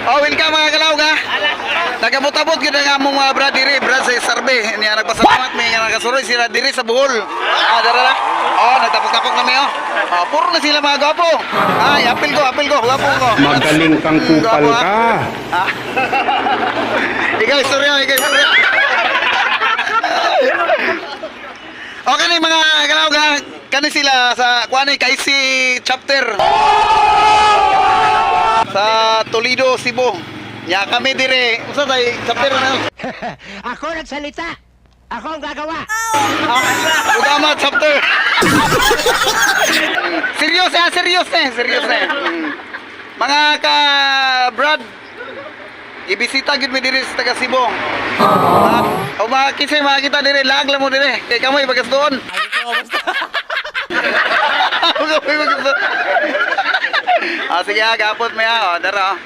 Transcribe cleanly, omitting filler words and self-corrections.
Oh, welcome mga kalawg ha. Nagabot-abot gid ang among mga brad diri, brad sa Sarbe. Niya nagpasalamat may nga nagasuroy sila diri sa Bohol. Dara na. Oh, nagtapok-tapok na mi oh. Puro na sila mga gwapo. Ay, apil ko, gwapo ko. Magaling kang kupal Gwapo, ka. Ikaw istorya. Okay ni mga kalawg ha. Kani sila sa kuan ni Kaisi chapter. Sa Toledo, Cebu. Ya kami dire. Usa tay chapter na. Ako nagsalita. Ako ang gagawa. Utama chapter. Serious na. Mga ka Brad, ibisita gid mi dire sa taga Cebu. O mga kisay makita dire, lag lang mo dire. Kay kamoy bagas doon. Sige, gapot mo yan. Dara.